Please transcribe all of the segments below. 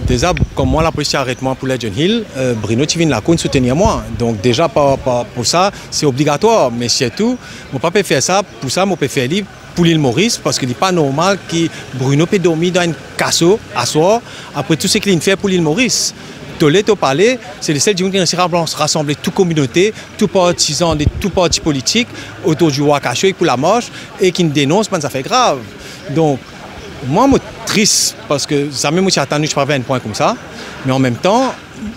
Déjà, comme moi, la police arrête moi pour Legend Hill, Bruno, tu viens de la cour soutenir moi. Donc déjà, pour ça, c'est obligatoire. Mais surtout, je ne peux pas faire ça. Pour ça, je peux faire libre pour l'île Maurice, parce qu'il n'est pas normal que Bruno peut dormir dans une casseau à soir après tout ce qu'il fait pour l'île Maurice. Au palais, c'est le seul qui réussit à rassembler toute communauté, tous partisans de tous partis politiques autour du Wakasho et pour la marche et qui dénonce, ça fait grave. Donc, moi, je suis triste parce que jamais je suis attendu que je fasse un point comme ça. Mais en même temps,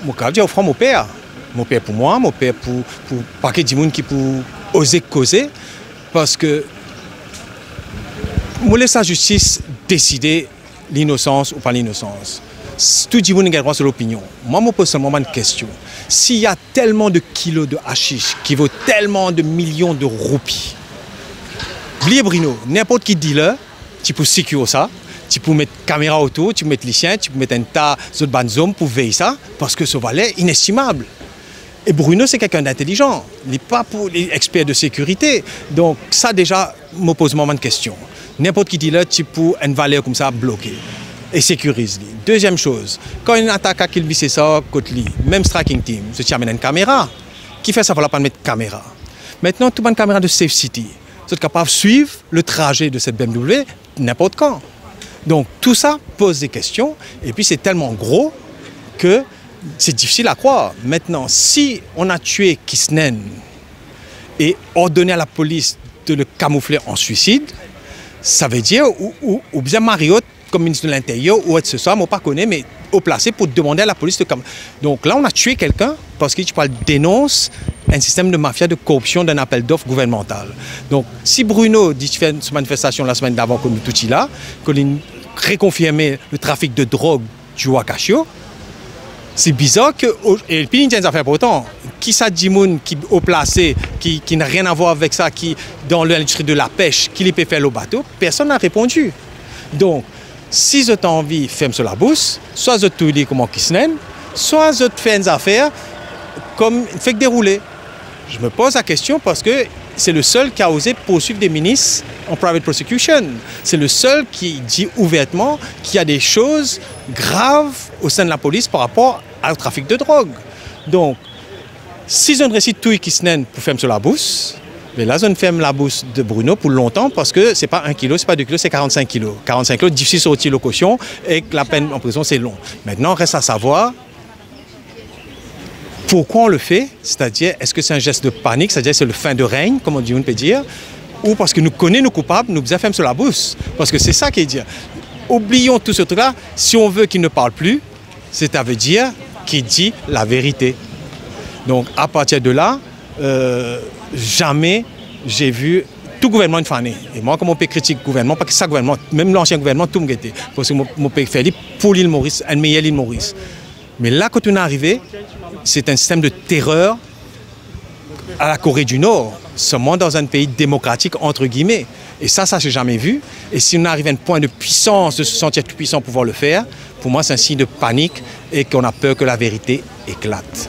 je dis offrir mon père. Mon père pour moi, mon père pour paquet de gens qui pour oser causer. Parce que je laisse la justice décider l'innocence ou pas l'innocence. Tout le monde a droit sur l'opinion. Moi, je me pose seulement une question. S'il y a tellement de kilos de hashish qui vaut tellement de millions de roupies, oubliez Bruno, n'importe qui dealer, tu peux sécuriser ça, tu peux mettre caméra autour, tu peux mettre les chiens, tu peux mettre un tas de banzom pour veiller ça, parce que ce valeur est inestimable. Et Bruno, c'est quelqu'un d'intelligent. Il n'est pas pour les experts de sécurité. Donc, ça, déjà, me pose une question. N'importe qui dealer, tu peux une valeur comme ça bloquer. Et sécurise. Deuxième chose, quand une attaque à Kilby, c'est ça, même striking team, je amène une caméra. Qui fait ça, il ne faut pas mettre caméra. Maintenant, tout le monde caméra de Safe City. Vous êtes capable de suivre le trajet de cette BMW n'importe quand. Donc tout ça pose des questions et puis c'est tellement gros que c'est difficile à croire. Maintenant, si on a tué Kisnen et ordonné à la police de le camoufler en suicide, ça veut dire, ou bien Mariotte, comme ministre de l'Intérieur, ou ce soit, je ne connais pas, mais au placé pour demander à la police de camoufler. Donc là, on a tué quelqu'un parce que tu parles dénonce un système de mafia, de corruption d'un appel d'offres gouvernemental. Donc, si Bruno dit qu'il fait une manifestation la semaine d'avant comme tout là, qu'il réconfirmé le trafic de drogue du Wakasho, c'est bizarre que. Et puis, il y a des affaires pour autant. Qui ça dit qui au placé, qui n'a rien à voir avec ça, qui dans l'industrie de la pêche, qui les peut faire le bateau, personne n'a répondu. Donc, si vous avez envie de faire sur la bourse, soit vous avez comme Kisnen, soit vous faites des affaires comme fait dérouler. Je me pose la question parce que c'est le seul qui a osé poursuivre des ministres en private prosecution. C'est le seul qui dit ouvertement qu'il y a des choses graves au sein de la police par rapport au trafic de drogue. Donc, si je ne récite tout Kisnen pour faire sur la bourse, mais là, je ne ferme la bourse de Bruno pour longtemps parce que ce n'est pas 1 kilo, ce n'est pas 2 kilos, c'est 45 kilos. 45 kilos, difficile de sortir le caution et la peine en prison, c'est long. Maintenant, reste à savoir pourquoi on le fait, c'est-à-dire, est-ce que c'est un geste de panique, c'est-à-dire c'est le fin de règne, comme on peut dire, ou parce que nous connaissons nos coupables, nous faisons faire sur la bourse. Parce que c'est ça qui est dit. Oublions tout ce truc-là, si on veut qu'il ne parle plus, ça veut dire qu'il dit la vérité. Donc, à partir de là, jamais j'ai vu tout gouvernement une fanée. Et moi, comme on peut critiquer le gouvernement, parce que ça gouvernement, même l'ancien gouvernement, tout me guettait. Parce que mon pays fait pour l'île Maurice, une meilleure île Maurice. Mais là, quand on est arrivé, c'est un système de terreur à la Corée du Nord, seulement dans un pays démocratique, entre guillemets. Et ça, je n'ai jamais vu. Et si on arrive à un point de puissance, de se sentir tout puissant pour pouvoir le faire, pour moi, c'est un signe de panique et qu'on a peur que la vérité éclate.